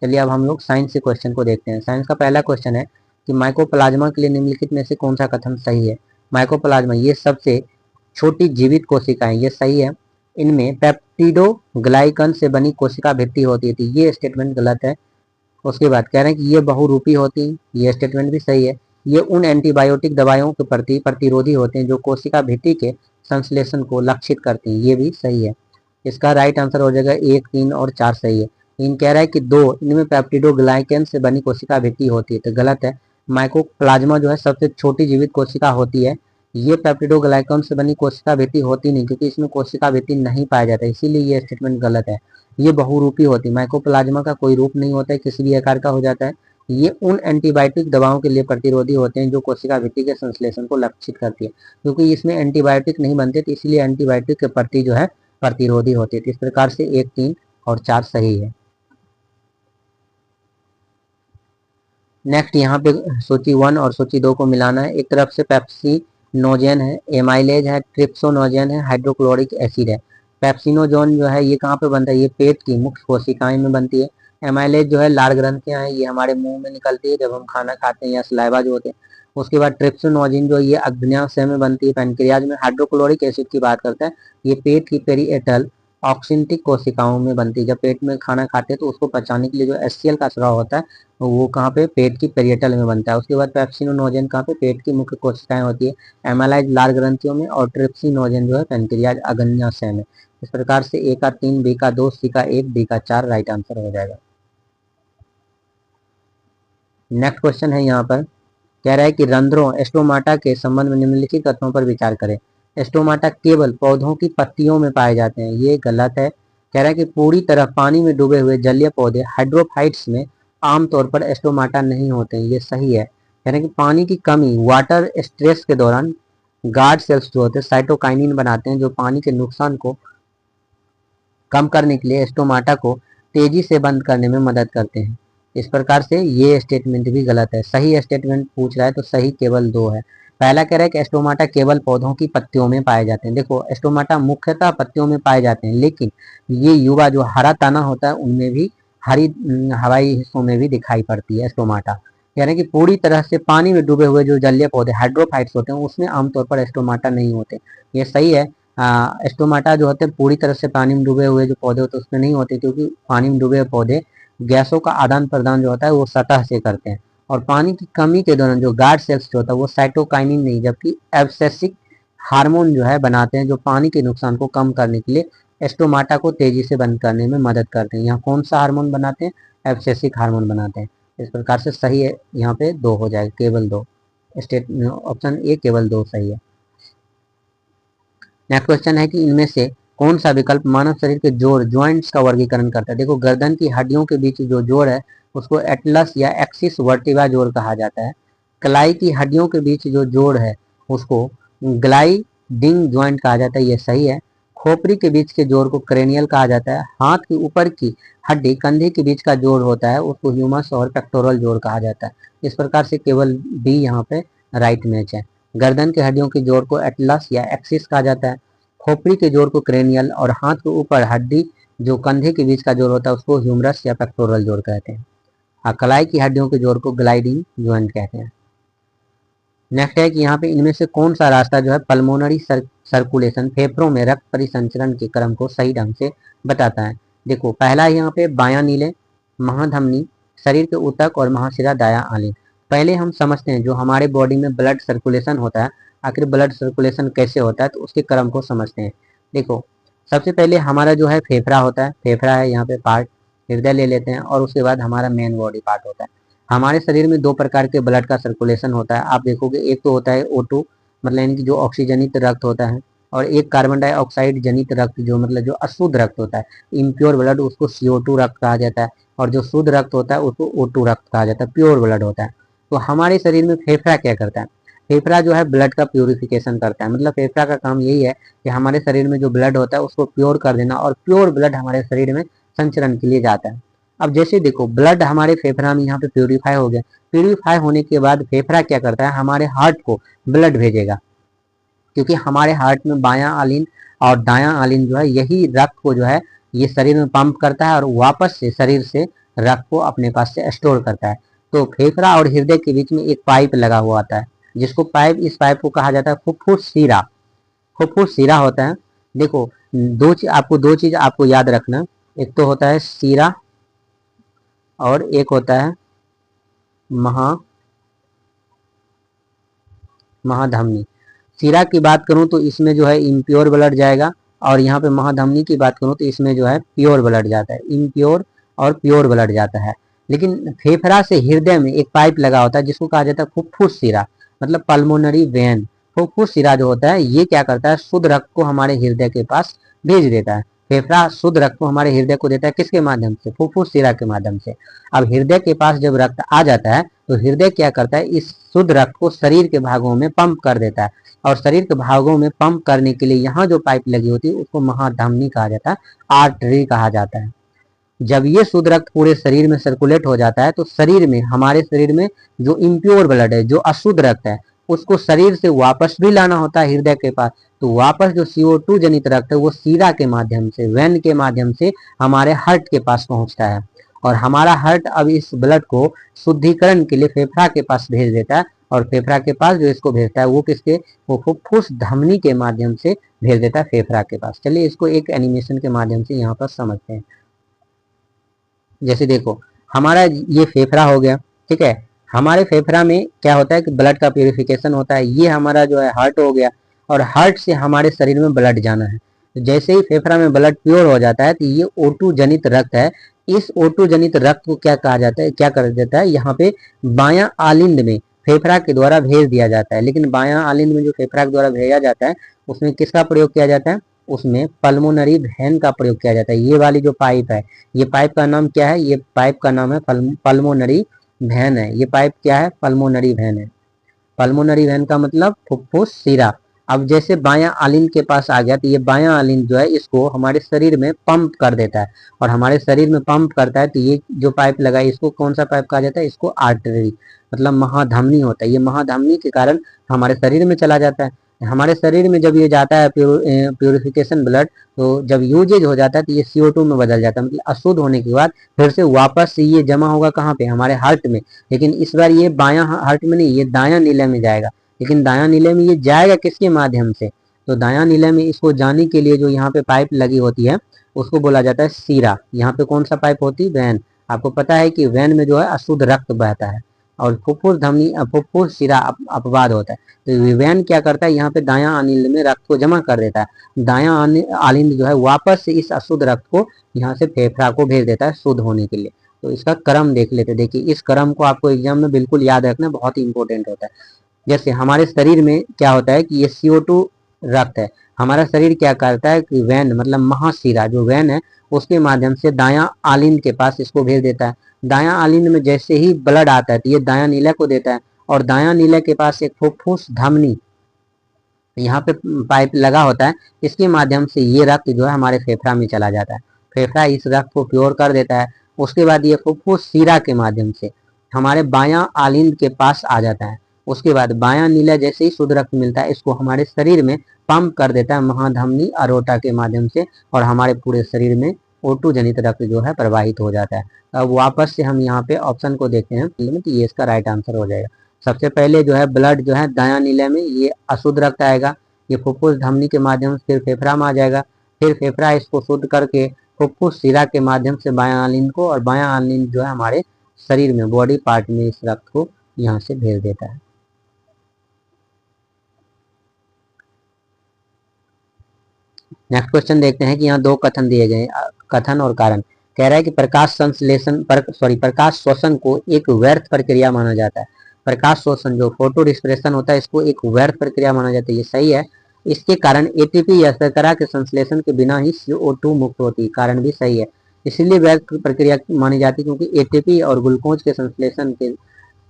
चलिए अब हम लोग साइंस से क्वेश्चन को देखते हैं। साइंस का पहला क्वेश्चन है कि माइकोप्लाज्मा के लिए निम्नलिखित में से कौन सा कथन सही है। माइकोप्लाज्मा ये सबसे छोटी जीवित कोशिकाएं, ये सही है। इनमें पेप्टिडोग्लाइकन से बनी कोशिका भित्ति होती थी, ये स्टेटमेंट गलत है। उसके बाद कह रहे हैं कि ये बहुरूपी होती, ये स्टेटमेंट भी सही है। ये उन एंटीबायोटिक दवाइयों के प्रति प्रतिरोधी होते हैं जो कोशिका भित्ति के संश्लेषण को लक्षित करती हैं, ये भी सही है। इसका राइट आंसर हो जाएगा 1, 3 और 4 सही है। इन कह रहा है कि 2 इनमें पेप्टिडोग्लाइकन से बनी कोशिका भित्ति होती है, तो गलत है। माइकोप्लाज्मा जो है सबसे छोटी जीवित कोशिका होती है, ये पेप्टिडोग्लाइकन से बनी कोशिका भित्ति होती नहीं, क्योंकि इसमें कोशिका भित्ति नहीं पाया जाता, इसीलिए ये स्टेटमेंट गलत है। ये बहुरूपी होती है, माइकोप्लाज्मा का कोई रूप नहीं होता है, किसी भी आकार का हो जाता है। ये उन एंटीबायोटिक दवाओं के लिए प्रतिरोधी होते हैं जो कोशिका भित्ति के संश्लेषण को लक्षित करती है, क्योंकि इसमें एंटीबायोटिक नहीं बनते, तो इसलिए एंटीबायोटिक के प्रति जो है प्रतिरोधी होती है। इस प्रकार से 1, 3 और 4 सही है। नेक्स्ट यहाँ पे सूची 1 और सूची 2 को मिलाना है। एक तरफ से पेप्सिनोजेन है, एमाइलेज है, ट्रिप्सोनोजेन है, हाइड्रोक्लोरिक एसिड है। पेप्सिनोजोन जो है ये कहाँ पे बनता है, ये पेट की मुख्य कोशिकाएं में बनती है। एमाइलेज जो है लाल ग्रंथियां हैं, ये हमारे मुंह में निकलती है जब हम खाना खाते हैं या सलाइवा जो होते हैं। उसके बाद ट्रिप्सोनोजिन जो ये अग्न्याशय में बनती है, पैनक्रियाज में। हाइड्रोक्लोरिक एसिड की बात करते हैं, ये पेट की पेरिएटल ऑक्सिंटिक कोशिकाओं में बनती है। जब पेट में खाना खाते हैं तो उसको पचाने के लिए जो एचसीएल का स्राव होता है वो कहाँ पे, पेट की पेरिएटल में बनता है। उसके बाद पेप्सिनोजन कहाँ पे, पेट की मुख्य कोशिकाएं होती है। एमाइलाइज लाल ग्रंथियों में, और ट्रिप्सिनोजन जो है पैनक्रियाज अग्न्याशय में। इस प्रकार से ए का 3, बी का 2, सी का 1, डी का 4 राइट आंसर हो जाएगा। नेक्स्ट क्वेश्चन है यहाँ पर, कह रहा है कि रंध्रों एस्टोमाटा के संबंध में निम्नलिखित तथ्यों पर विचार करें। एस्टोमाटा केवल पौधों की पत्तियों में पाए जाते हैं, ये गलत है। कह रहा है कि पूरी तरह पानी में डूबे हुए जलीय पौधे हाइड्रोफाइट्स में आमतौर पर एस्टोमाटा नहीं होते हैं, ये सही है। कह रहे हैं कि पानी की कमी, वाटर स्ट्रेस के दौरान गार्ड सेल्स जो होते हैं साइटोकाइनिन बनाते हैं, जो पानी के नुकसान को कम करने के लिए एस्टोमाटा को तेजी से बंद करने में मदद करते हैं। इस प्रकार से ये स्टेटमेंट भी गलत है। सही स्टेटमेंट पूछ रहा है तो सही केवल 2 है। पहला कह रहा है कि एस्टोमाटा केवल पौधों की पत्तियों में पाए जाते हैं। देखो एस्टोमाटा मुख्यतः पत्तियों में पाए जाते हैं, लेकिन ये युवा जो हरा तना होता है उनमें भी, हरी हवाई हिस्सों में भी दिखाई पड़ती है एस्टोमाटा। कह रहे हैं कि पूरी तरह से पानी में डूबे हुए जो जलीय पौधे हाइड्रोफाइट्स होते हैं उसमें आमतौर पर एस्टोमाटा नहीं होते, ये सही है। एस्टोमाटा जो होते हैं पूरी तरह से पानी में डूबे हुए जो पौधे होते हैं उसमें नहीं होते, क्योंकि पानी में डूबे हुए पौधे गैसों का आदान प्रदान जो होता है वो सतह से करते हैं। और पानी की कमी के दौरान जो गार्ड सेल्स जो होता है वो साइटोकाइनिन नहीं, जबकि एब्सेसिक हार्मोन जो है बनाते हैं, जो पानी के नुकसान को कम करने के लिए एस्टोमाटा को तेजी से बंद करने में मदद करते हैं। यहाँ कौन सा हार्मोन बनाते हैं, एब्सेसिक हार्मोन बनाते हैं। इस प्रकार से सही है, यहाँ पे 2 हो जाएगा, केवल 2। स्टेट ऑप्शन ए केवल 2 सही है। नेक्स्ट क्वेश्चन है कि इनमें से कौन सा विकल्प मानव शरीर के जोड़ ज्वाइंट्स का वर्गीकरण करता है। देखो गर्दन की हड्डियों के बीच जो जोड़ है उसको एटलस या एक्सिस वर्टिब्रा जोड़ कहा जाता है। कलाई की हड्डियों के बीच जो जोड़ है उसको ग्लाइडिंग ज्वाइंट कहा जाता है, ये सही है। खोपड़ी के बीच के जोड़ को क्रेनियल कहा जाता है। हाथ के ऊपर की हड्डी कंधे के बीच का जोड़ होता है उसको ह्यूमस और पेक्टोरल जोड़ कहा जाता है। इस प्रकार से केवल बी यहाँ पे राइट मैच है। गर्दन के हड्डियों के जोड़ को एटलस या एक्सिस कहा जाता है। खोपड़ी के जोड़ को क्रेनियल, और हाथ के ऊपर हड्डी जो कंधे के बीच का जोड़ होता है उसको ह्यूमरस या पेक्टोरल जोड़ कहते हैं। कलाई की हड्डियों के जोड़ को ग्लाइडिंग ज्वाइंट कहते हैं। नेक्स्ट है कि यहाँ पे इनमें से कौन सा रास्ता जो है पल्मोनरी सर्कुलेशन, फेफड़ों में रक्त परिसंचरण के क्रम को सही ढंग से बताता है। देखो पहला यहाँ पे बायां नीले, महाधमनी, शरीर के ऊतक और महाशिरा दायां आलिंग। पहले हम समझते हैं जो हमारे बॉडी में ब्लड सर्कुलेशन होता है, आखिर ब्लड सर्कुलेशन कैसे होता है तो उसके क्रम को समझते हैं। देखो सबसे पहले हमारा जो है फेफड़ा होता है, फेफड़ा है यहाँ पे पार्ट, हृदय ले लेते हैं, और उसके बाद हमारा मेन बॉडी पार्ट होता है। हमारे शरीर में 2 प्रकार के ब्लड का सर्कुलेशन होता है, आप देखोगे एक तो होता है O2 मतलब यानी कि जो ऑक्सीजनित रक्त होता है, और एक कार्बन डाइऑक्साइड जनित रक्त जो मतलब जो अशुद्ध रक्त होता है, इम्प्योर ब्लड, उसको CO2 रक्त कहा जाता है। और जो शुद्ध रक्त होता है उसको O2 रक्त कहा जाता है, प्योर ब्लड होता है। तो हमारे शरीर में फेफड़ा क्या करता है, फेफड़ा जो है ब्लड का प्योरिफिकेशन करता है। मतलब फेफड़ा का काम यही है कि हमारे शरीर में जो ब्लड होता है उसको प्योर कर देना, और प्योर ब्लड हमारे शरीर में संचरण के लिए जाता है। अब जैसे देखो ब्लड हमारे फेफड़ा में यहाँ पे प्योरीफाई हो गया, प्योरीफाई होने के बाद फेफड़ा क्या करता है, हमारे हार्ट को ब्लड भेजेगा, क्योंकि हमारे हार्ट में बायां आलिन और दायां आलिन जो है यही रक्त को जो है ये शरीर में पंप करता है और वापस से शरीर से रक्त को अपने पास से स्टोर करता है। तो फेफड़ा और हृदय के बीच में एक पाइप लगा हुआ होता है, जिसको इस पाइप को कहा जाता है फुफ्फुस शिरा। फुफ्फुस शिरा होता है। देखो, दो चीज आपको याद रखना, एक तो होता है शिरा और एक होता है महाधमनी। शिरा की बात करूं तो इसमें जो है इम्प्योर ब्लड जाएगा, और यहाँ पे महाधमनी की बात करूं तो इसमें जो है प्योर ब्लड जाता है। इम्प्योर और प्योर ब्लड जाता है। लेकिन फेफड़ा से हृदय में एक पाइप लगा होता है जिसको कहा जाता है फुफ्फुस शिरा, मतलब पल्मोनरी वेन। फुफ्फुस शिरा जो होता है ये क्या करता है, शुद्ध रक्त को हमारे हृदय के पास भेज देता है। फेफड़ा शुद्ध रक्त को हमारे हृदय को देता है, किसके माध्यम से, फुफ्फुस शिरा के माध्यम से। अब हृदय के पास जब रक्त आ जाता है तो हृदय क्या करता है, इस शुद्ध रक्त को शरीर के भागों में पंप कर देता है, और शरीर के भागों में पंप करने के लिए यहाँ जो पाइप लगी होती है उसको महाधमनी कहा जाता है, आर्टरी कहा जाता है। जब ये शुद्ध रक्त पूरे शरीर में सर्कुलेट हो जाता है तो शरीर में, हमारे शरीर में जो इम्प्योर ब्लड है, जो अशुद्ध रक्त है, उसको शरीर से वापस भी लाना होता है हृदय के पास। तो वापस जो CO2 जनित रक्त है वो शिरा के माध्यम से, वेन के माध्यम से हमारे हार्ट के पास पहुंचता है, और हमारा हार्ट अब इस ब्लड को शुद्धिकरण के लिए फेफड़ा के पास भेज देता है, और फेफड़ा के पास जो इसको भेजता है वो किसके, वो फुफ्फुस धमनी के माध्यम से भेज देता है फेफड़ा के पास। चलिए इसको एक एनिमेशन के माध्यम से यहाँ पर समझते हैं। जैसे देखो, हमारा ये फेफड़ा हो गया, ठीक है। हमारे फेफड़ा में क्या होता है कि ब्लड का प्यूरिफिकेशन होता है। ये हमारा जो है हार्ट हो गया, और हार्ट से हमारे शरीर में ब्लड जाना है। तो जैसे ही फेफड़ा में ब्लड प्योर हो जाता है तो ये O2 जनित रक्त है। इस O2 जनित रक्त को क्या कहा जाता है, क्या कर देता है, यहाँ पे बायां आलिंद में फेफड़ा के द्वारा भेज दिया जाता है। लेकिन बायां आलिंद में जो फेफड़ा के द्वारा भेजा जाता है उसमें किसका प्रयोग किया जाता है, उसमें पल्मोनरी वेन का प्रयोग किया जाता है। ये वाली जो पाइप है, ये पाइप का नाम क्या है, ये पाइप का नाम है पल्मोनरी वेन है। ये पाइप क्या है, पल्मोनरी वेन है। पल्मोनरी वेन का मतलब फुफ्फुस शिरा। अब जैसे बायां आलिंद के पास आ गया तो ये बायां आलिंद जो है इसको हमारे शरीर में पंप कर देता है, और हमारे शरीर में पंप करता है तो ये जो पाइप लगा है इसको कौन सा पाइप कहा जाता है, इसको आर्टरी, मतलब महाधमनी होता है। ये महाधमनी के कारण हमारे शरीर में चला जाता है। हमारे शरीर में जब ये जाता है प्योरिफिकेशन ब्लड, तो जब यूजेज हो जाता है तो ये CO2 में बदल जाता है, मतलब अशुद्ध होने के बाद फिर से वापस से ये जमा होगा कहाँ पे, हमारे हार्ट में। लेकिन इस बार ये बायां हार्ट में नहीं, ये दायां नीले में जाएगा। लेकिन दायां नीले में ये जाएगा किसके माध्यम से, तो दायां नीले में इसको जाने के लिए जो यहाँ पे पाइप लगी होती है उसको बोला जाता है शिरा। यहाँ पे कौन सा पाइप होती है, वेन। आपको पता है कि वेन में जो है अशुद्ध रक्त बहता है, और फुफ्फुस धमनी, फुफ्फुस शिरा अपवाद होता है। तो वेन क्या करता है, यहाँ पे दायां आलिंद में रक्त को जमा कर देता है। दायां आलिंद जो है वापस से इस अशुद्ध रक्त को यहाँ से फेफड़ा को भेज देता है शुद्ध होने के लिए। तो इसका क्रम देख लेते। देखिए, इस क्रम को आपको एग्जाम में बिल्कुल याद रखना, बहुत ही इंपॉर्टेंट होता है। जैसे हमारे शरीर में क्या होता है कि ये CO2 रक्त है, हमारा शरीर क्या करता है कि वेन, मतलब महाशिरा जो वेन है उसके माध्यम से दायां आलिंद के पास इसको भेज देता है। दायां आलिंद में जैसे ही ब्लड आता है तो ये दायां नीला को देता है, और दायां नीला के पास एक फुफ्फुस धमनी यहाँ पे पाइप लगा होता है, इसके माध्यम से ये रक्त जो है हमारे फेफड़ा में चला जाता है। फेफड़ा इस रक्त को प्योर कर देता है। उसके बाद ये फुफ्फुस शिरा के माध्यम से हमारे बायां आलिंद के पास आ जाता है। उसके बाद बायां नीला जैसे ही शुद्ध रक्त मिलता है इसको हमारे शरीर में पंप कर देता है महाधमनी अरोटा के माध्यम से, और हमारे पूरे शरीर में O2 जनित रक्त जो है प्रवाहित हो जाता है। अब वापस से हम यहाँ पे ऑप्शन को देखते हैं तो ये इसका राइट आंसर हो जाएगा। सबसे पहले जो है ब्लड जो है दायां नीले में ये अशुद्ध रक्त आएगा, ये फुफ्फुस धमनी के माध्यम से फिर फेफड़ा में आ जाएगा, फिर फेफड़ा इसको शुद्ध करके फुफ्फुस शिरा के माध्यम से बायां आलिंद को, और बायां आलिंद जो है हमारे शरीर में बॉडी पार्ट में इस रक्त को यहाँ से भेज देता है। नेक्स्ट क्वेश्चन देखते हैं कि यहाँ दो कथन दिए गए, कथन और कारण। कह रहा है कि प्रकाश श्वसन को एक व्यर्थ प्रक्रिया माना जाता है। प्रकाश श्वसन जो फोटो रिस्पिरेशन होता है इसको एक व्यर्थ प्रक्रिया माना जाता है, ये सही है। इसके कारण ATP या शर्करा के संश्लेषण के बिना ही CO2 मुक्त होती है, कारण भी सही है। इसलिए व्यर्थ प्रक्रिया मानी जाती है क्योंकि ATP और ग्लूकोज के संश्लेषण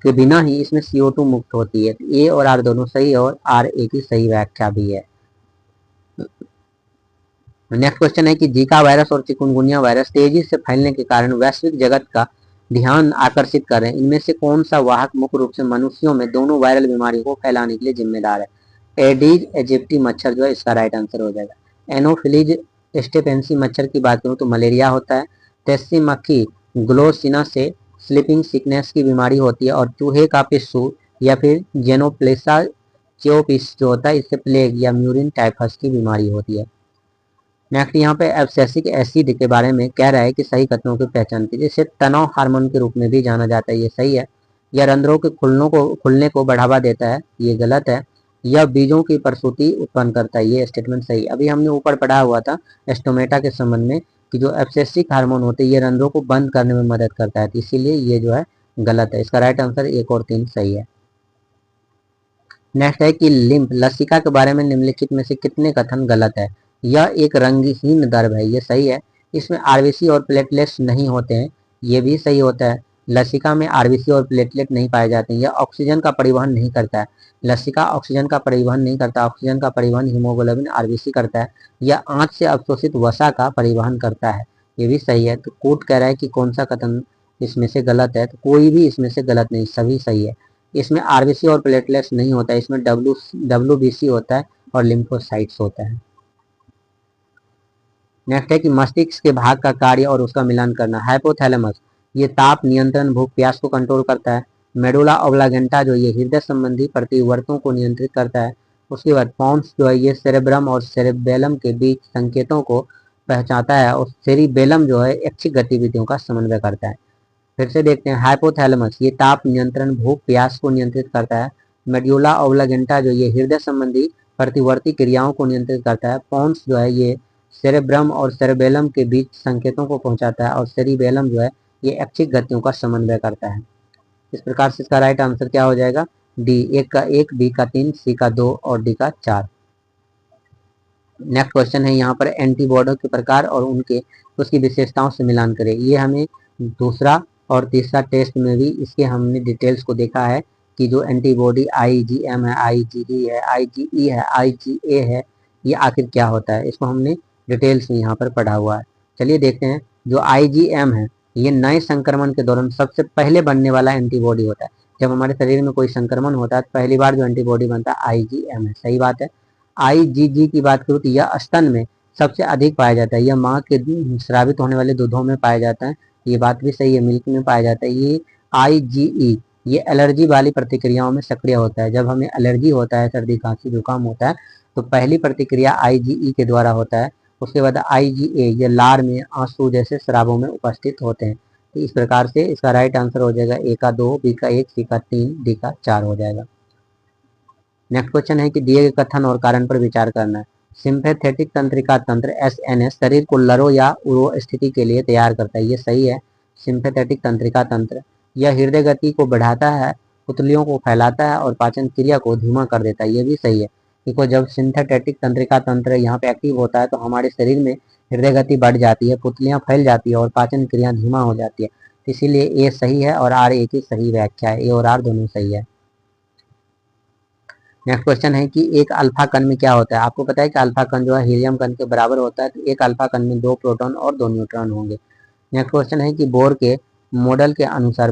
के बिना ही इसमें CO2 मुक्त होती है। A और R दोनों सही है, और RA की सही व्याख्या भी है। नेक्स्ट क्वेश्चन है कि जीका वायरस और चिकुनगुनिया वायरस तेजी से फैलने के कारण वैश्विक जगत का ध्यान आकर्षित कर रहे हैं। इनमें से कौन सा वाहक मुख्य रूप से मनुष्यों में दोनों वायरल बीमारियों को फैलाने के लिए जिम्मेदार है। एडीज एजिप्टी मच्छर जो है इसका राइट आंसर हो जाएगा। एनोफिलीज स्टेपेंसी मच्छर की बात करूं तो मलेरिया होता है। तेस्सी मक्खी ग्लोसिना से स्लीपिंग सिकनेस की बीमारी होती है, और चूहे का पिस्सू या फिर जेनोप्लेसा चियोपिस जो होता है इससे प्लेग या म्यूरिन टाइफस की बीमारी होती है। नेक्स्ट यहाँ पे एब्सेसिक एसिड के बारे में कह रहा है कि सही कथनों की पहचान कीजिए। इसे तनाव हार्मोन के रूप में भी जाना जाता है, ये सही है। यह रंध्रों के खुलने को बढ़ावा देता है, ये गलत है। यह बीजों की प्रसूति उत्पन्न करता है, ये स्टेटमेंट सही है। अभी हमने ऊपर पढ़ा हुआ था स्टोमेटा के संबंध में कि जो एब्सेसिक हार्मोन होते हैं ये रंध्रों को बंद करने में मदद करता है, तो इसीलिए ये जो है गलत है। इसका राइट आंसर 1 और 3 सही है। नेक्स्ट है कि लिम्फ लसिका के बारे में निम्नलिखित में से कितने कथन गलत है। यह एक रंगहीन द्रव है, ये सही है। इसमें आरबीसी और प्लेटलेट्स नहीं होते हैं, ये भी सही होता है। लसिका में आरबीसी और प्लेटलेट नहीं पाए जाते हैं। यह ऑक्सीजन का परिवहन नहीं करता है। लसिका ऑक्सीजन का परिवहन नहीं करता, ऑक्सीजन का परिवहन हीमोग्लोबिन आरबीसी करता है। यह आंत से अवशोषित वसा का परिवहन करता है, ये भी सही है। तो कोट कह रहा है कि कौन सा कथन इसमें से गलत है, तो कोई भी इसमें से गलत नहीं, सभी सही है। इसमें आरबीसी और प्लेटलेट्स नहीं होता है, इसमें डब्ल्यूबीसी होता है और लिम्फोसाइट्स होता है। नेक्स्ट है कि मस्तिष्क के भाग का कार्य और उसका मिलान करना। हाइपोथैलेमस ये ताप नियंत्रण, भूख प्यास को कंट्रोल करता है। मेडुला ऑब्लागेंटा जो ये हृदय संबंधी प्रतिवर्तों को नियंत्रित करता है। उसके बाद पॉन्स जो है ये सेरेब्रम और सेरेबेलम के बीच संकेतों को पहचानता है, और सेरिबेलम जो है ऐच्छिक गतिविधियों का समन्वय करता है। फिर से देखते हैं, हाइपोथैलेमस ये ताप नियंत्रण, भूख प्यास को नियंत्रित करता है। मेड्यूला ऑब्लागेंटा जो ये हृदय संबंधी प्रतिवर्ती क्रियाओं को नियंत्रित करता है। पॉन्स जो है ये सेरेब्रम और सेरेबेलम के बीच संकेतों को पहुंचाता है, और सेरिबेलम जो है ये ऐच्छिक गतियों का समन्वय करता है। इस प्रकार से इसका राइट आंसर क्या हो जाएगा, डी। एक का 1, बी का 3, सी का 2 और डी का 4। नेक्स्ट क्वेश्चन है यहाँ पर एंटीबॉडी के प्रकार और उसकी विशेषताओं से मिलान करें। ये हमें दूसरा और तीसरा टेस्ट में भी इसके हमने डिटेल्स को देखा है कि जो एंटीबॉडी आईजीएम है, आईजीई है, आईजीई है, आईजीए है, ये आखिर क्या होता है, इसको हमने डिटेल्स में यहाँ पर पढ़ा हुआ है। चलिए देखते हैं, जो आईजीएम है ये नए संक्रमण के दौरान सबसे पहले बनने वाला एंटीबॉडी होता है। जब हमारे शरीर में कोई संक्रमण होता है तो पहली बार जो एंटीबॉडी बनता है आईजीएम है, सही बात है। आईजीजी की बात करूँ तो यह स्तन में सबसे अधिक पाया जाता है, यह माँ के स्रावित होने वाले दूधों में पाया जाता है, ये बात भी सही है, मिल्क में पाया जाता है। ये आईजीई ये एलर्जी वाली प्रतिक्रियाओं में सक्रिय होता है। जब हमें एलर्जी होता है, सर्दी खांसी जुकाम होता है, तो पहली प्रतिक्रिया आईजीई के द्वारा होता है। उसके बाद आईजीए ये लार में, आंसू जैसे स्रावों में उपस्थित होते हैं। तो इस प्रकार से इसका राइट आंसर हो जाएगा ए का 2, बी का 1, सी का 3, डी का 4 हो जाएगा। नेक्स्ट क्वेश्चन है कि दिए गए कथन और कारण पर विचार करना है। सिंपैथेटिक तंत्रिका तंत्र एसएनएस शरीर को लरो या उरो स्थिति के लिए तैयार करता है, ये सही है। सिंपैथेटिक तंत्रिका तंत्र यह हृदय गति को बढ़ाता है, पुतलियों को फैलाता है और पाचन क्रिया को धीमा कर देता है, ये भी सही है। क्योंकि जब सिंथेटिक तंत्रिका तंत्र यहाँ पे एक्टिव होता है तो हमारे शरीर में हृदय गति बढ़ जाती है, पुतलियां फैल जाती है और पाचन क्रिया धीमा हो जाती है। इसीलिए ए सही है और आर ए की सही व्याख्या है, ए और आर दोनों सही है। नेक्स्ट क्वेश्चन है कि एक अल्फा कण में क्या होता है। आपको पता है कि अल्फा कण जो है हीलियम कण के बराबर होता है, तो एक अल्फा कण में 2 प्रोटॉन और 2 न्यूट्रॉन होंगे। नेक्स्ट क्वेश्चन है कि बोर के मॉडल के अनुसार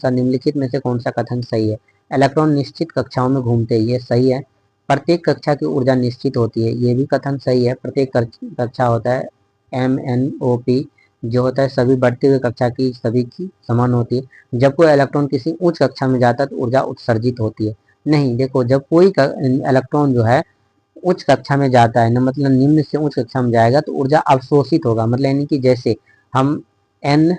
निम्नलिखित में से कौन सा कथन सही है। इलेक्ट्रॉन निश्चित कक्षाओं में घूमते हैं, ये सही है। प्रत्येक कक्षा की ऊर्जा निश्चित होती है, ये भी कथन सही है। प्रत्येक कक्षा होता है MnO_P जो होता है सभी बढ़ती हुई कक्षा की सभी की समान होती है। जब कोई इलेक्ट्रॉन किसी उच्च कक्षा में जाता है तो ऊर्जा उत्सर्जित होती है। नहीं, देखो जब कोई इलेक्ट्रॉन जो है उच्च कक्षा में जाता है ना, मतलब निम्न से उच्च कक्षा में जाएगा तो ऊर्जा अवशोषित होगा। मतलब यानी कि जैसे हम N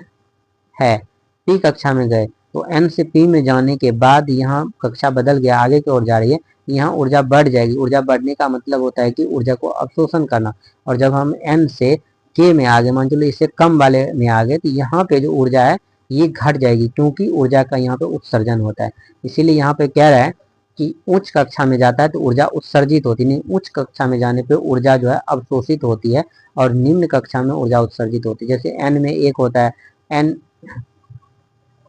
है P कक्षा में गए तो N से P में जाने के बाद यहाँ कक्षा बदल गया, आगे की ओर जा रही है, यहाँ ऊर्जा बढ़ जाएगी। ऊर्जा बढ़ने का मतलब होता है कि ऊर्जा को अवशोषण करना। और जब हम N से K में आ गए, मान चलो इससे कम वाले में आ गए, तो यहाँ पे जो ऊर्जा है ये घट जाएगी, क्योंकि ऊर्जा का यहाँ पे उत्सर्जन होता है। इसीलिए यहाँ पे कह रहा है कि उच्च कक्षा में जाता है तो ऊर्जा उत्सर्जित होती नहीं, उच्च कक्षा में जाने पे ऊर्जा जो है अवशोषित होती है और निम्न कक्षा में ऊर्जा उत्सर्जित होती है। जैसे N में 1 होता है,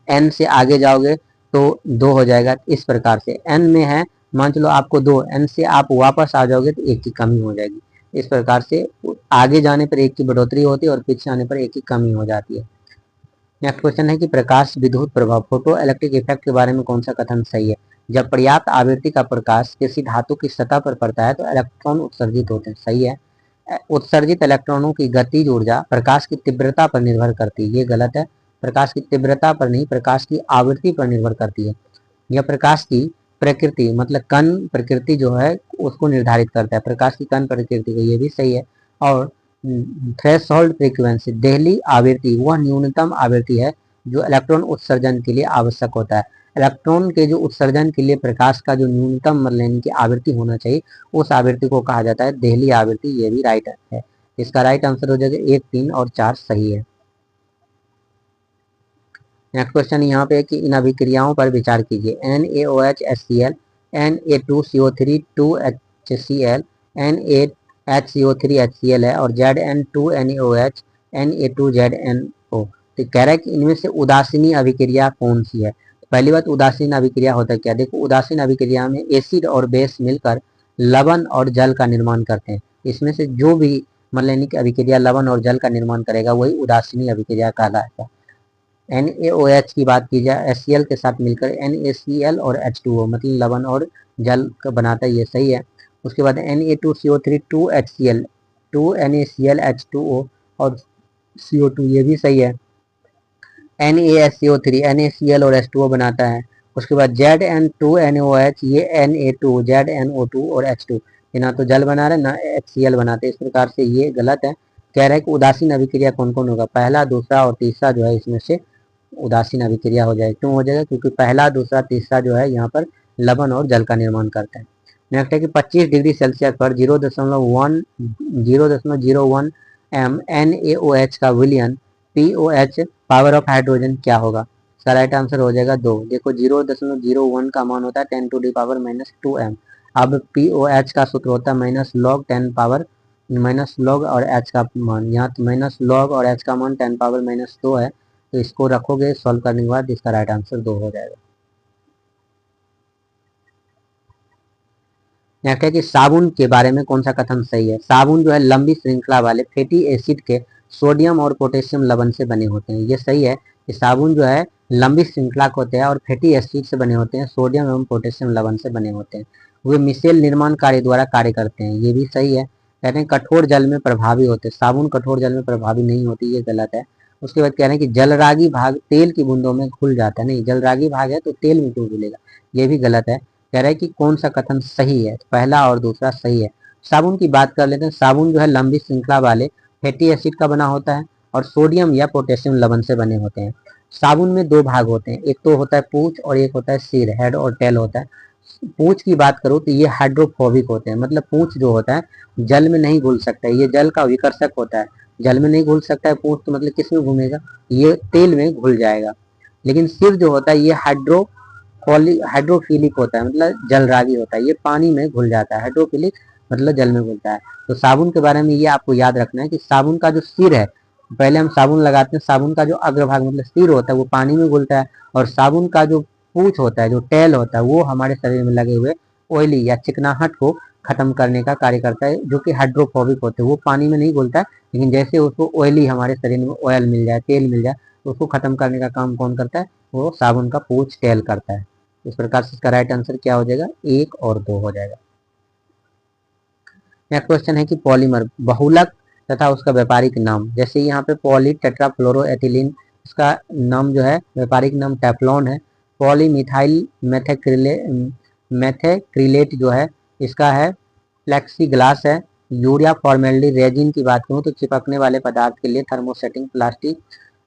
N से आगे जाओगे तो 2 हो जाएगा। इस प्रकार से N में है, मान चलो आपको 2, N से आप वापस आ जाओगे तो 1 की कमी हो जाएगी। इस प्रकार से आगे जाने पर 1 की बढ़ोतरी होती है और पीछे आने पर 1 की कमी हो जाती है। नेक्स्ट क्वेश्चन है कि प्रकाश विद्युत प्रभाव फोटो इलेक्ट्रिक इफेक्ट के बारे में कौन सा कथन सही है। जब पर्याप्त आवृत्ति का प्रकाश किसी धातु की सतह पर पड़ता है तो इलेक्ट्रॉन उत्सर्जित होते हैं, सही है। उत्सर्जित इलेक्ट्रॉनों की गतिज ऊर्जा प्रकाश की तीव्रता पर निर्भर करती है। ये गलत है, प्रकाश की तीव्रता पर नहीं, प्रकाश की आवृत्ति पर निर्भर करती है। यह प्रकाश की प्रकृति मतलब कण प्रकृति जो है उसको निर्धारित करता है, प्रकाश की कण प्रकृति को, ये भी सही है। और थ्रेशोल्ड फ्रीक्वेंसी देहली आवृत्ति वह न्यूनतम आवृत्ति है जो इलेक्ट्रॉन उत्सर्जन के लिए आवश्यक होता है। इलेक्ट्रॉन के जो उत्सर्जन के लिए प्रकाश का जो न्यूनतम मतलब की आवृत्ति होना चाहिए उस आवृत्ति को कहा जाता है देहली आवृत्ति। ये भी राइट है, इसका राइट आंसर हो जाएगा 1, 3 और 4 सही है। नेक्स्ट क्वेश्चन यहाँ पे है कि इन अभिक्रियाओं पर विचार कीजिए। NaOH Na2CO3 2HCl Na HCO3 HCl है और Zn2NaOH Na2ZnO। तो कह रहा है कि इनमें से उदासीनी अभिक्रिया कौन सी है। पहली बात, उदासीन अभिक्रिया होता है क्या। देखो, उदासीन अभिक्रिया में एसिड और बेस मिलकर लवण और जल का निर्माण करते हैं। इसमें से जो भी मतलब की अभिक्रिया लवण और जल का निर्माण करेगा वही उदासीनी अभिक्रिया कहलाएगा। NaOH की बात की जाए HCl के साथ मिलकर NaCl और H2O मतलब लवण और जल का बनाता है, ये सही है। उसके बाद Na2CO3 2HCl 2NaCl H2O और CO2 ये भी सही है। NaSCO3 NaCl और H2O बनाता है। उसके बाद Zn2NaOH ये Na2 ZnO2 और H2 ये ना तो जल बना रहे ना HCl बनाते, इस प्रकार से ये गलत है। कह रहा है कि उदासीन अभिक्रिया कौन कौन होगा, पहला, दूसरा और तीसरा जो है इसमें से उदासीन अभिक्रिया हो जाएगा। क्यों हो जाएगा, क्योंकि पहला, दूसरा, तीसरा जो है यहाँ पर लवण और जल का निर्माण करता है। नेक्स्ट है कि 25 डिग्री सेल्सियस पर 0.01 m NaOH का विलयन POH पावर ऑफ हाइड्रोजन क्या होगा। इसका राइट आंसर हो जाएगा 2। देखो 0.01 का मान होता है 10⁻⁻²m। अब POH का सूत्र होता है -log और h का मान, यहाँ -log और h का मान 10⁻⁻2 है। तो इसको रखोगे सॉल्व करने के बाद इसका राइट आंसर 2 हो जाएगा। नेक्स्ट है कि साबुन के बारे में कौन सा कथन सही है। साबुन जो है लंबी श्रृंखला वाले फैटी एसिड के सोडियम और पोटेशियम लवण से बने होते हैं। ये सही है कि साबुन जो है लंबी श्रृंखला के होते हैं और फैटी एसिड से बने होते हैं, सोडियम एवं पोटेशियम लवण से बने होते हैं। वे मिसेल निर्माण कार्य द्वारा कार्य करते हैं। ये भी सही है। कहते हैं कठोर जल में प्रभावी होते हैं, साबुन कठोर जल में प्रभावी नहीं होती, ये गलत है। उसके बाद कह रहे हैं कि जलरागी भाग तेल की बूंदों में घुल जाता है। नहीं, जलरागी भाग है तो तेल में क्यों घुलेगा, ये भी गलत है। कह रहा है कि कौन सा कथन सही है, पहला और दूसरा सही है। साबुन की बात कर लेते हैं। साबुन जो है लंबी श्रृंखला वाले फैटी एसिड का बना होता है और सोडियम या पोटेशियम लवण से बने होते हैं। साबुन में दो भाग होते हैं, एक तो होता है पूंछ और एक होता है सिर, हेड और टेल होता है। पूंछ की बात करूँ तो ये हाइड्रोफोबिक होते हैं, मतलब पूंछ जो होता है जल में नहीं घुल सकता है, ये जल का विकर्षक होता है। जल में नहीं घुल सकता है पूंछ, तो मतलब किस में घूमेगा, ये तेल में घुल जाएगा। लेकिन सिर जो होता है ये हाइड्रोफिलिक होता है, मतलब जलरागी होता है, ये पानी में घुल जाता है। हाइड्रोफिलिक मतलब जल में घुलता है। तो साबुन के बारे में ये आपको याद रखना है कि साबुन का जो सिर है, पहले हम साबुन लगाते हैं, साबुन का जो अग्रभाग मतलब सिर होता है वो पानी में घुलता है, और साबुन का जो पूंछ होता है, जो टेल होता है, वो हमारे शरीर में लगे हुए ऑयली या चिकनाहट को खत्म करने का कार्य करता है, जो कि हाइड्रोफोबिक होते हैं। वो पानी में नहीं घुलता है, लेकिन जैसे उसको ऑयली हमारे शरीर में ऑयल मिल जाए, तेल मिल जाए, तो उसको खत्म करने का काम कौन करता है, वो साबुन का पूंछ टेल करता है। इस प्रकार से इसका राइट आंसर क्या हो जाएगा, 1 और 2 हो जाएगा। नेक्स्ट क्वेश्चन है कि पॉलीमर बहुलक तथा उसका व्यापारिक नाम। जैसे यहाँ पे पॉली टेट्राफ्लोरोएथिलीन, इसका नाम जो है व्यापारिक नाम टेफ्लॉन है। पॉलीमिथाइल मेथेक्रिलेट जो है इसका है प्लेक्सीग्लास है। यूरिया फॉर्मेल्डी रेजिन की बात करूँ तो चिपकने वाले पदार्थ के लिए थर्मोसेटिंग प्लास्टिक।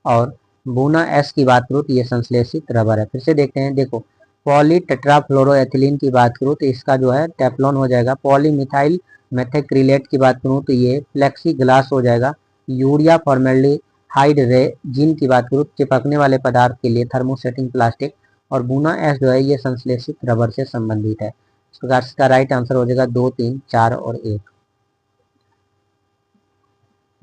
और बोना एस की बात करूँ तो ये संश्लेषित रबर है। फिर से देखते हैं, देखो पॉली टेट्राफ्लोरोएथिलीन की बात करूँ तो इसका जो है टेफ्लॉन हो जाएगा। पॉलीमिथाइल मेथेक्रिलेट की बात करूँ तो ये प्लेक्सी ग्लास हो जाएगा। यूरिया फॉर्मेल्डिहाइड रेजिन की बात करूँ चिपकने वाले पदार्थ के लिए थर्मोसेटिंग प्लास्टिक। और बुना एस जो है ये संश्लेषित रबर से संबंधित है। इस प्रकार इसका राइट आंसर हो जाएगा 2, 3, 4 और 1।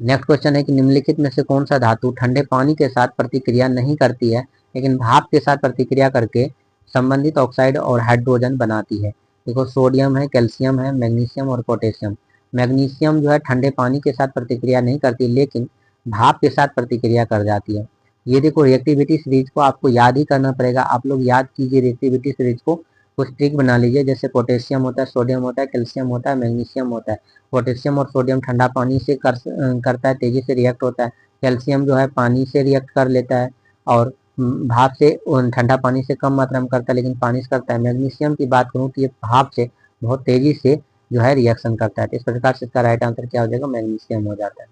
नेक्स्ट क्वेश्चन है कि निम्नलिखित में से कौन सा धातु ठंडे पानी के साथ प्रतिक्रिया नहीं करती है लेकिन भाप के साथ प्रतिक्रिया करके संबंधित ऑक्साइड और हाइड्रोजन बनाती है। देखो सोडियम है, कैल्शियम है, मैग्नीशियम और पोटेशियम। मैग्नीशियम जो है ठंडे पानी के साथ प्रतिक्रिया नहीं करती लेकिन भाप के साथ प्रतिक्रिया कर जाती है। ये देखो रिएक्टिविटी सीरीज को आपको याद ही करना पड़ेगा। आप लोग याद कीजिए रिएक्टिविटी सीरीज को, कुछ ट्रिक बना लीजिए, जैसे पोटेशियम होता है, सोडियम होता है, कैल्शियम होता है, मैग्नीशियम होता है। पोटेशियम और सोडियम ठंडा पानी से करता है, तेजी से रिएक्ट होता है। कैल्शियम जो है पानी से रिएक्ट कर लेता है और भाप से ठंडा पानी से कम मात्रा में करता है, लेकिन पानी से करता है। मैग्नीशियम की बात करूँ तो ये भाप से बहुत तेजी से जो है रिएक्शन करता है। तो इस प्रकार से इसका राइट आंसर क्या हो जाएगा, मैग्नीशियम हो जाता है।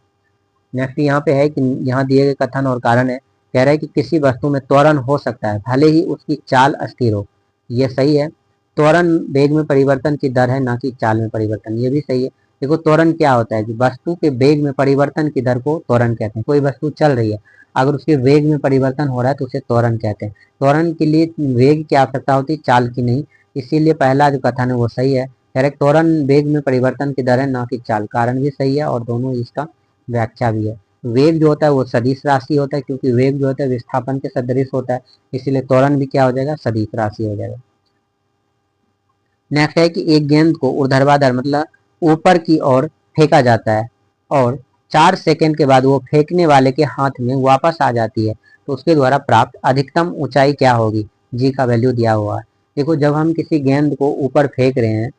नेक्स्ट यहाँ पे है कि यहाँ दिए गए कथन और कारण है, कह रहा है कि किसी वस्तु में त्वरण हो सकता है भले ही उसकी चाल अस्थिर हो। ये सही है। त्वरण वेग में परिवर्तन की दर है, ना कि चाल में परिवर्तन। ये भी सही है। देखो त्वरण क्या होता है कि वस्तु के वेग में परिवर्तन की दर को त्वरण कहते हैं। कोई वस्तु चल रही है, अगर उसके वेग में परिवर्तन हो रहा है तो उसे त्वरण कहते हैं। त्वरण के लिए वेग की आवश्यकता होती है, चाल की नहीं। इसीलिए पहला जो कथन है वो सही है। कह रहे त्वरण वेग में परिवर्तन की दर है, ना कि चाल। कारण भी सही है और दोनों इसका व्याख्या भी है। वेग जो होता है वो सदिश राशि होता है, क्योंकि वेग जो होता है विस्थापन के सदृश होता है, इसीलिए त्वरण भी क्या हो जाएगा, सदिश राशि हो जाएगा। नेक्स्ट है कि एक गेंद को ऊर्ध्वाधर मतलब ऊपर की ओर फेंका जाता है और 4 सेकंड के बाद वो फेंकने वाले के हाथ में वापस आ जाती है, तो उसके द्वारा प्राप्त अधिकतम ऊंचाई क्या होगी। जी का वैल्यू दिया हुआ है। देखो जब हम किसी गेंद को ऊपर फेंक रहे हैं,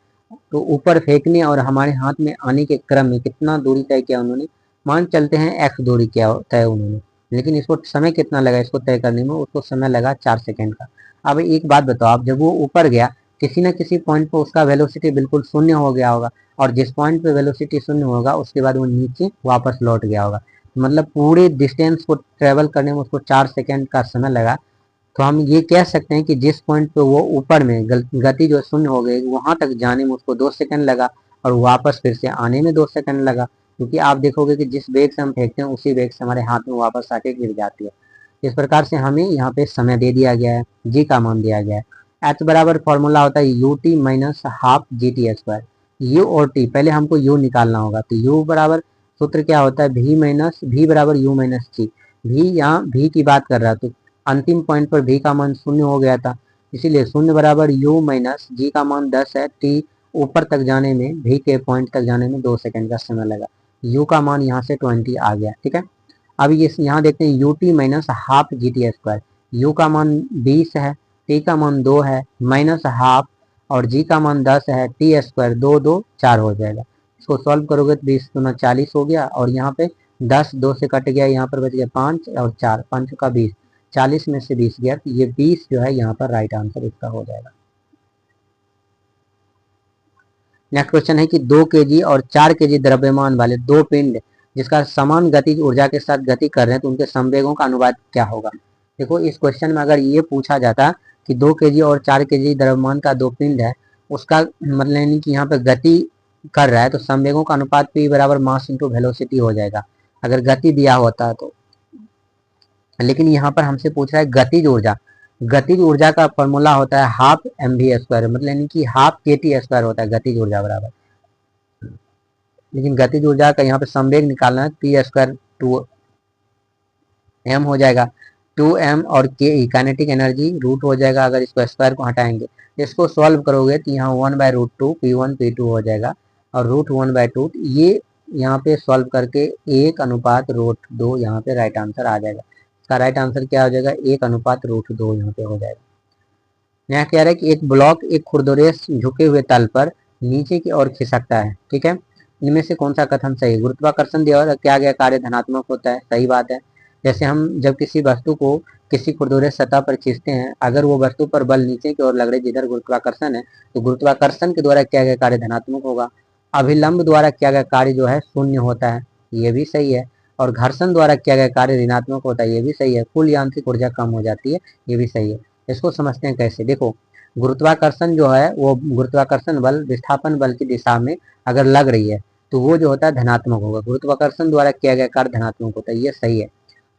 तो ऊपर फेंकने और हमारे हाथ में आने के क्रम में कितना दूरी तय किया उन्होंने, मान चलते हैं एक्स दूरी क्या तय उन्होंने, लेकिन इसको समय कितना लगा इसको तय करने में, उसको समय लगा 4 सेकंड का। अब एक बात बताओ, आप जब वो ऊपर गया किसी न किसी पॉइंट पर उसका वेलोसिटी बिल्कुल शून्य हो गया होगा, और जिस पॉइंट पे वेलोसिटी शून्य होगा उसके बाद वो नीचे वापस लौट गया होगा, मतलब पूरे डिस्टेंस को ट्रेवल करने में उसको 4 सेकंड का समय लगा। तो हम ये कह सकते हैं कि जिस पॉइंट पे वो ऊपर में गति जो शून्य हो गई वहां तक जाने में उसको 2 सेकंड लगा, और वापस फिर से आने में 2 सेकंड लगा। क्योंकि आप देखोगे कि जिस वेग से हम फेंकते हैं उसी वेग से हमारे हाथ में वापस आके गिर जाती है। इस प्रकार से हमें यहाँ पे समय दे दिया गया है, जी का मान दिया गया है। एच बराबर फॉर्मूला होता है U T minus half G T square. You और टी, पहले हमको यू निकालना होगा, तो यू बराबर सूत्र क्या होता है, भी माइनस भी बराबर यू माइनस जी। भी यहाँ भी की बात कर रहा है, तो अंतिम पॉइंट पर भी का मान शून्य हो गया था, इसीलिए शून्य बराबर यू माइनस जी का मान 10 है। टी ऊपर तक जाने में, भी के पॉइंट तक जाने में 2 सेकंड का समय लगा। यू का मान यहाँ से 20 आ गया, ठीक है। अब ये यहाँ देखते हैं U T minus half G T square. You का मान 20 है, टी का मान 2 है, माइनस हाफ, और जी का मान 10 है, टी स्क्वायर 2 2 4 हो जाएगा। इसको सॉल्व करोगे तो 20 दूना 40 हो गया, और यहाँ पे 10 2 से कट गया, यहाँ पर बच गया 5 और 4, 5 का 20, 40 में से 20 गया, तो ये 20 जो है यहाँ पर राइट आंसर इसका हो जाएगा। नेक्स्ट क्वेश्चन है कि 2 केजी और 4 केजी द्रव्यमान वाले दो पिंड जिसका समान गतिज ऊर्जा के साथ गति कर रहे हैं, तो उनके संवेगों का अनुपात क्या होगा। देखो इस क्वेश्चन में अगर ये पूछा जाता कि 2 केजी और 4 केजी द्रव्यमान का दो पिंड है, उसका मतलब यानी कि यहाँ पे गति कर रहा है, तो संवेगों का अनुपात P बराबर मास इंटू वेलोसिटी हो जाएगा, अगर गति दिया होता तो। लेकिन यहाँ पर हमसे पूछ रहा है गतिज ऊर्जा। गतिज ऊर्जा का फॉर्मूला होता है हाफ एम वी स्क्वायर, मतलब यानी कि हाफ के टी स्क्वायर होता है गतिज ऊर्जा बराबर। लेकिन गतिज ऊर्जा का यहाँ पे संवेग निकालना है, पी स्क्वायर 2m हो जाएगा, 2m और के काइनेटिक एनर्जी रूट हो जाएगा, अगर इसको स्क्वायर को हटाएंगे। इसको सॉल्व करोगे तो यहाँ 1/√2 P1 P2 हो जाएगा, और √1/2 ये यहाँ पे सॉल्व करके 1:√2 यहाँ पे राइट आंसर आ जाएगा। इसका राइट आंसर क्या हो जाएगा, 1:√2 यहाँ पे हो जाएगा। यहाँ कह रहा है कि एक ब्लॉक एक खुरदुरे झुके हुए तल पर नीचे की ओर खिसकता है, ठीक है। इनमें से कौन सा कथन सही है। गुरुत्वाकर्षण द्वारा किया गया कार्य धनात्मक होता है, सही बात है। जैसे हम जब किसी वस्तु को किसी खुरदुरे सतह पर खींचते हैं, अगर वो वस्तु पर बल नीचे की ओर लग रही जिधर गुरुत्वाकर्षण है, तो गुरुत्वाकर्षण के द्वारा किया गया कार्य धनात्मक होगा। अभिलंब द्वारा किया गया कार्य जो है शून्य होता है, ये भी सही है। और घर्षण द्वारा किया गया कार्य ऋणात्मक होता है, ये भी सही है। कुल यांत्रिक ऊर्जा कम हो जाती है, ये भी सही है। इसको समझते हैं कैसे। देखो गुरुत्वाकर्षण जो है वो गुरुत्वाकर्षण बल विस्थापन बल की दिशा में अगर लग रही है तो वो जो होता है धनात्मक होगा। गुरुत्वाकर्षण द्वारा किया गया कार्य धनात्मक होता है, ये सही है।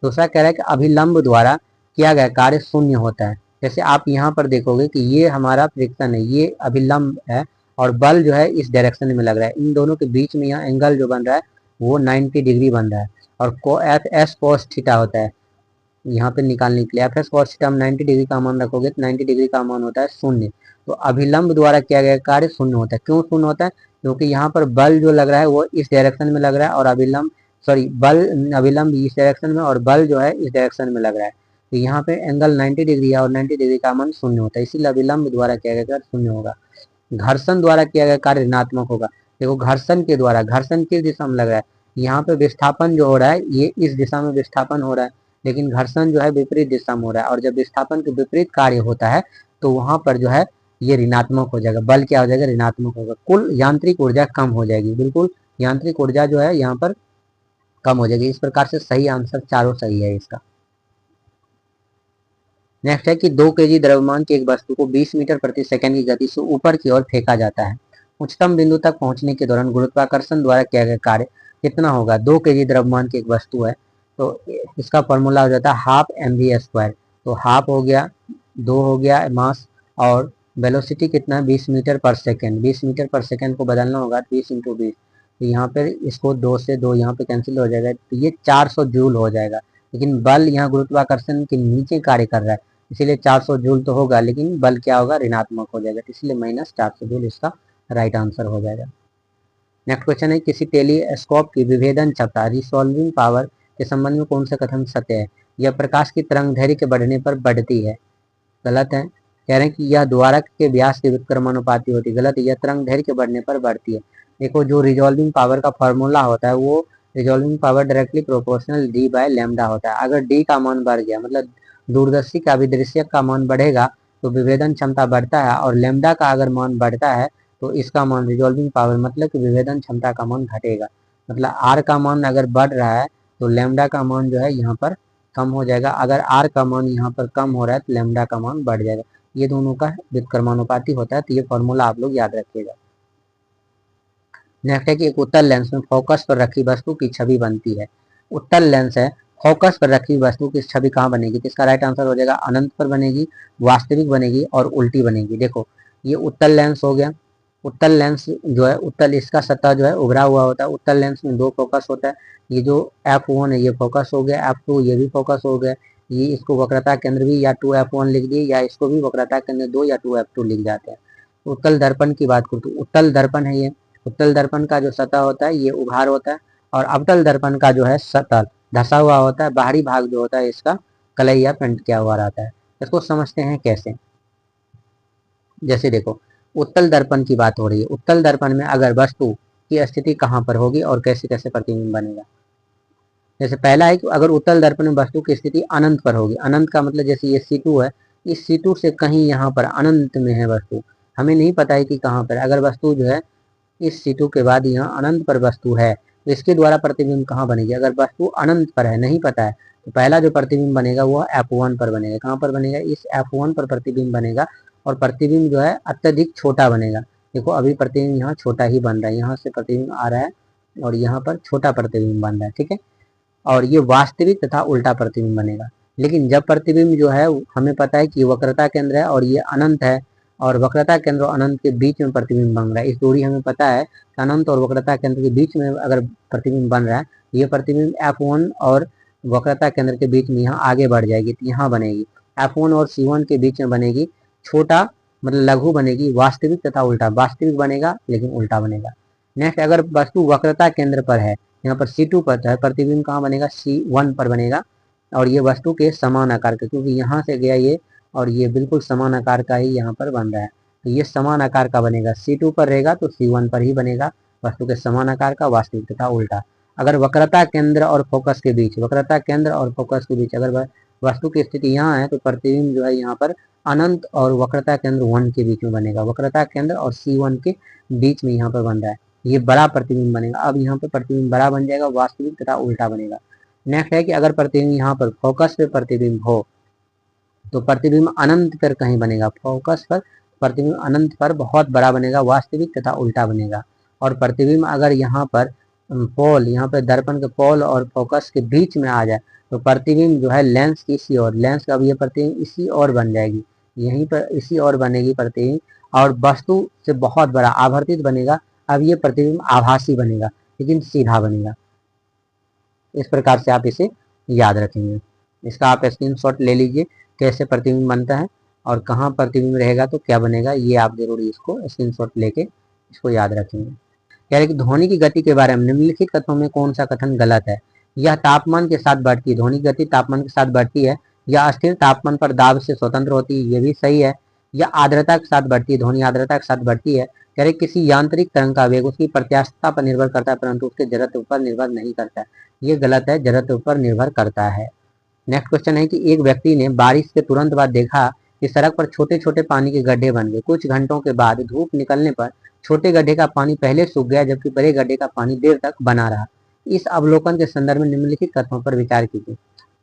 दूसरा कह रहा है कि अभिलंब द्वारा किया गया कार्य शून्य होता है। जैसे आप यहाँ पर देखोगे कि ये हमारा फ्रिक्शन है, ये अभिलंब है, और बल जो है इस डायरेक्शन में लग रहा है। इन दोनों के बीच में यहाँ एंगल जो बन रहा है वो 90 डिग्री बन रहा है, और एस कोस थीटा होता है यहाँ पे निकालने के लिए। F S cos theta 90 degree का मान रखोगे तो 90 डिग्री का मान होता है शून्य। तो अभिलंब द्वारा किया गया कार्य शून्य होता है। क्यों शून्य होता है, क्योंकि यहाँ पर बल जो लग रहा है वो इस डायरेक्शन में लग रहा है, और अभिलंब अभिलंब इस डायरेक्शन में और बल जो है इस डायरेक्शन में लग रहा है। तो यहाँ पे एंगल 90 डिग्री है और 90 डिग्री का मान शून्य होता है, इसीलिए अभिलंब द्वारा किया गया कार्य शून्य होगा। घर्षण द्वारा किया गया कार्य ऋणात्मक होगा। देखो घर्षण के द्वारा, घर्षण किस दिशा में लग रहा है, यहाँ पे विस्थापन जो हो रहा है ये इस दिशा में विस्थापन हो रहा है, लेकिन घर्षण जो है विपरीत दिशा में हो रहा है, और जब विस्थापन के विपरीत कार्य होता है तो वहां पर जो है ये ऋणात्मक हो जाएगा, बल क्या हो जाएगा, ऋणात्मक होगा, कुल यांत्रिक ऊर्जा कम हो जाएगी, बिल्कुल यांत्रिक ऊर्जा जो है यहाँ पर कम हो जाएगी। इस प्रकार से सही आंसर चारों सही है इसका। नेक्स्ट है कि 2 केजी द्रव्यमान की एक वस्तु को 20 मीटर प्रति सेकंड की गति से ऊपर की ओर फेंका जाता है। उच्चतम बिंदु तक पहुंचने के दौरान गुरुत्वाकर्षण द्वारा किया गया कार्य कितना होगा। 2 केजी द्रव्यमान की एक वस्तु है तो इसका फॉर्मूला हो जाता है हाफ mv²। तो हाफ हो गया, 2 हो गया मास, और वेलोसिटी कितना है 20 मीटर पर सेकेंड। 20 मीटर पर सेकेंड को बदलना होगा 20 × 20, तो यहाँ पर इसको 2 से 2 यहाँ पे कैंसिल हो जाएगा, तो ये 400 जूल हो जाएगा। लेकिन बल यहाँ गुरुत्वाकर्षण के नीचे कार्य कर रहा है, इसीलिए 400 जूल तो होगा, लेकिन बल क्या होगा, ऋणात्मक हो जाएगा, इसलिए -400 जूल इसका राइट आंसर हो जाएगा। नेक्स्ट क्वेश्चन है किसी टेलीस्कोप की विभेदन क्षमता रिसॉल्विंग पावर के संबंध में कौन सा कथन सत्य है। यह प्रकाश की तरंग दैर्घ्य के बढ़ने पर बढ़ती है। गलत है। कह रहे हैं कि यह द्वारक के व्यास के व्युत्क्रमानुपाती होती है। गलत है, यह तरंग दैर्घ्य के बढ़ने पर बढ़ती है। देखो जो रिजॉल्विंग पावर का फॉर्मूला होता है वो resolving power directly proportional d/λ होता है। अगर d का मान बढ़ गया, मतलब दूरदर्शी का विदृश्यक का मान बढ़ेगा तो विभेदन क्षमता बढ़ता है, और लैम्डा का अगर मान बढ़ता है तो इसका मान रिजॉल्विंग पावर मतलब कि विभेदन क्षमता का मान घटेगा। मतलब आर का मान अगर बढ़ रहा है तो लैम्डा का मान जो है यहाँ पर कम हो जाएगा, अगर आर का मान यहाँ पर कम हो रहा है तो लैम्डा का मान बढ़ जाएगा। ये दोनों का व्युत्क्रमानुपाती होता है, तो ये फॉर्मूला आप लोग याद रखिएगा। नेक्स्ट है कि एक उत्तल लेंस में फोकस पर रखी वस्तु की छवि बनती है। उत्तल लेंस है, फोकस पर रखी वस्तु की छवि कहाँ बनेगी, तो इसका राइट आंसर हो जाएगा अनंत पर बनेगी, वास्तविक बनेगी और उल्टी बनेगी। देखो ये उत्तल लेंस हो गया। उत्तल लेंस जो है, उत्तल इसका सतह जो है उभरा हुआ होता है। उत्तल लेंस में 2 फोकस होता है। ये जो F1 है ये फोकस हो गया, F2 ये भी फोकस हो गया। ये इसको वक्रता केंद्र भी या 2F1 लिख दिए, या इसको भी वक्रता केंद्र 2 या 2F2 लिख जाते हैं। उत्तल दर्पण की बात करूँ तो उत्तल दर्पण है ये। उत्तल दर्पण का जो सतह होता है ये उभार होता है, और अवतल दर्पण का जो है सतह धसा हुआ होता है। बाहरी भाग जो होता है इसका कलई या पेंट किया हुआ रहता है। इसको समझते हैं कैसे। जैसे देखो उत्तल दर्पण की बात हो रही है। उत्तल दर्पण में अगर वस्तु की स्थिति कहाँ पर होगी और कैसे कैसे प्रतिबिंब बनेगा। जैसे पहला है कि अगर उत्तल दर्पण में वस्तु की स्थिति अनंत पर होगी। अनंत का मतलब जैसे ये C2 है, इस C2 से कहीं यहाँ पर अनंत में है वस्तु, हमें नहीं पता है कि कहाँ पर। अगर वस्तु जो है इस C2 के बाद यहाँ अनंत पर वस्तु है तो इसके द्वारा प्रतिबिंब कहाँ बनेगी। अगर वस्तु अनंत पर है, नहीं पता है, तो पहला जो प्रतिबिंब बनेगा वो F1 पर बनेगा। कहाँ पर बनेगा, इस F1 पर प्रतिबिंब बनेगा, और प्रतिबिंब जो है अत्यधिक छोटा बनेगा। देखो अभी प्रतिबिंब यहाँ छोटा ही बन रहा है, यहाँ से प्रतिबिंब आ रहा है और यहाँ पर छोटा प्रतिबिंब बन रहा है, ठीक है। और ये वास्तविक तथा उल्टा प्रतिबिंब बनेगा। लेकिन जब प्रतिबिंब जो है हमें पता है कि वक्रता केंद्र है और ये अनंत है, और वक्रता केंद्र और अनंत के बीच में प्रतिबिंब बन रहा है, इस दूरी हमें पता है कि अनंत और वक्रता केंद्र के बीच में अगर प्रतिबिंब बन रहा है, ये प्रतिबिंब F1 और वक्रता केंद्र के बीच में यहाँ आगे बढ़ जाएगी, तो यहाँ बनेगी F1 और C1 के बीच में बनेगी छोटा, मतलब लघु बनेगी, वास्तविक तथा उल्टा। वास्तविक बनेगा लेकिन उल्टा बनेगा। नेक्स्ट, अगर वस्तु वक्रता केंद्र पर है, यहाँ पर C2 पर है, प्रतिबिंब कहाँ बनेगा, C1 पर बनेगा, और ये वस्तु के समान आकार का, क्योंकि यहाँ से गया ये और ये बिल्कुल समान आकार का ही यहाँ पर बन रहा है, तो ये समान आकार का बनेगा। C2 पर रहेगा तो C1 पर ही बनेगा, वस्तु के समान आकार का, वास्तविक तथा उल्टा। अगर वक्रता केंद्र और फोकस के बीच, वक्रता केंद्र और फोकस के बीच अगर वस्तु की स्थिति यहाँ है तो प्रतिबिंब जो है यहाँ पर अनंत और वक्रता केंद्र 1 के बीच में बनेगा। वक्रता केंद्र और C1 के बीच में यहाँ पर बन रहा है, ये बड़ा प्रतिबिंब बनेगा। अब यहाँ पर प्रतिबिंब बड़ा बन जाएगा, वास्तविक तथा उल्टा बनेगा। नेक्स्ट है कि अगर प्रतिबिंब यहाँ पर फोकस पे प्रतिबिंब हो तो प्रतिबिंब अनंत पर कहीं बनेगा। फोकस पर प्रतिबिंब अनंत पर बहुत बड़ा बनेगा, वास्तविक तथा उल्टा बनेगा। और प्रतिबिंब अगर यहाँ पर पोल, यहाँ पर दर्पण के पोल और फोकस के बीच में आ जाए तो प्रतिबिंब जो है लेंस की इसी ओर, लेंस का ये प्रतिबिंब इसी ओर बन जाएगी, यहीं पर इसी ओर बनेगी प्रतिबिंब, और वस्तु से बहुत बड़ा आवर्तित बनेगा। अब ये प्रतिबिंब आभासी बनेगा लेकिन सीधा बनेगा। इस प्रकार से आप इसे याद रखेंगे। इसका आप स्क्रीनशॉट ले लीजिए कैसे प्रतिबिंब बनता है और कहाँ प्रतिबिंब रहेगा तो क्या बनेगा, ये आप जरूरी इसको स्क्रीनशॉट लेके इसको याद रखेंगे। कह रहे कि ध्वनि की गति के बारे में निम्नलिखित कथनों में कौन सा कथन गलत है। यह तापमान के साथ बढ़ती है, ध्वनि की गति तापमान के साथ बढ़ती है, या अस्थिर तापमान पर दाब से स्वतंत्र होती है, ये भी सही है। या आर्द्रता के साथ बढ़ती है, ध्वनि आर्द्रता के साथ बढ़ती है। कह रहे किसी यांत्रिक तरंग का वेग उसकी प्रत्यास्थता पर निर्भर करता है परंतु उसके जड़त्व पर निर्भर नहीं करता है, ये गलत है, जड़त्व पर निर्भर करता है। नेक्स्ट क्वेश्चन है कि एक व्यक्ति ने बारिश के तुरंत बाद देखा कि सड़क पर छोटे छोटे पानी के गड्ढे बन गए। कुछ घंटों के बाद धूप निकलने पर छोटे गड्ढे का पानी पहले सूख गया जबकि बड़े गड्ढे का पानी देर तक बना रहा। इस अवलोकन के संदर्भ में निम्नलिखित तथ्यों पर विचार कीजिए।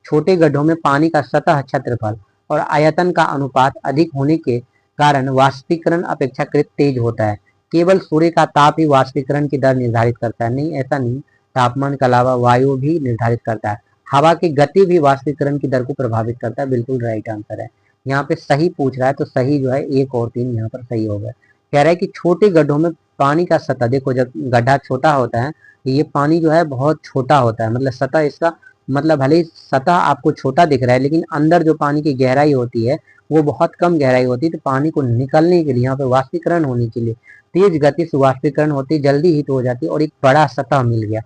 छोटे गड्ढों में पानी का सतह क्षेत्रफल और आयतन का अनुपात अधिक होने के कारण वाष्पीकरण अपेक्षाकृत तेज होता है। केवल सूर्य का ताप ही वाष्पीकरण की दर निर्धारित करता है, नहीं, ऐसा नहीं, तापमान के अलावा वायु भी निर्धारित करता है। हवा की गति भी वाष्पीकरण की दर को प्रभावित करता है। बिल्कुल राइट आंसर है। यहाँ पे सही पूछ रहा है तो सही जो है 1 और 3 यहाँ पर सही हो गया। कह रहा है कि छोटे गड्ढों में पानी का सतह, देखो जब गड्ढा छोटा होता है ये पानी जो है बहुत छोटा होता है, मतलब सतह इसका, मतलब भले ही सतह आपको छोटा दिख रहा है लेकिन अंदर जो पानी की गहराई होती है वो बहुत कम गहराई होती है। तो पानी को निकलने के लिए, यहाँ पे वाष्पीकरण होने के लिए तेज गति से वाष्पीकरण होती है, जल्दी हीट हो जाती है और एक बड़ा सतह मिल गया।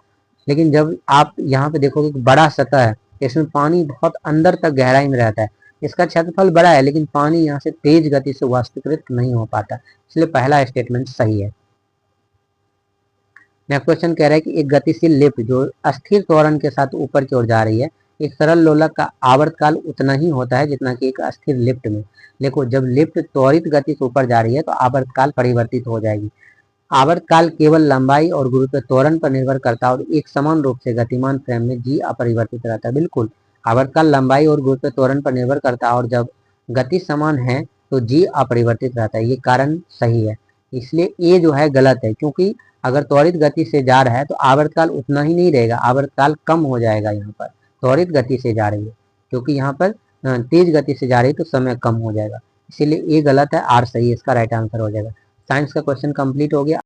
लेकिन जब आप यहाँ पे देखोगे कि बड़ा सतह है, इसमें पानी बहुत अंदर तक गहराई में रहता है, इसका क्षेत्रफल बड़ा है लेकिन पानी यहाँ से तेज गति से वाष्पीकृत नहीं हो पाता, इसलिए पहला स्टेटमेंट सही है। नेक्स्ट क्वेश्चन कह रहा है कि एक गतिशील लिफ्ट जो अस्थिर त्वरण के साथ ऊपर की ओर जा रही है, एक सरल लोलक का आवर्तकाल उतना ही होता है जितना कि एक अस्थिर लिफ्ट में। देखो जब लिफ्ट त्वरित गति से ऊपर जा रही है तो आवर्तकाल परिवर्तित हो जाएगी। आवर्तकाल केवल लंबाई और गुरुत्व त्वरण पर निर्भर करता है और एक समान रूप से गतिमान फ्रेम में जी अपरिवर्तित रहता है। बिल्कुल, आवर्तकाल लंबाई और गुरुत्व त्वरण पर निर्भर करता है और जब गति समान है तो जी अपरिवर्तित रहता है, ये कारण सही है। इसलिए ए जो है गलत है, क्योंकि अगर त्वरित गति से जा रहा है तो आवर्तकाल उतना ही नहीं रहेगा, आवर्तकाल कम हो जाएगा। यहाँ पर त्वरित गति से जा रही है, क्योंकि यहाँ पर तेज गति से जा रही है तो समय कम हो जाएगा, इसीलिए ए गलत है, आर सही है, इसका राइट आंसर हो जाएगा। साइंस का क्वेश्चन कंप्लीट हो गया।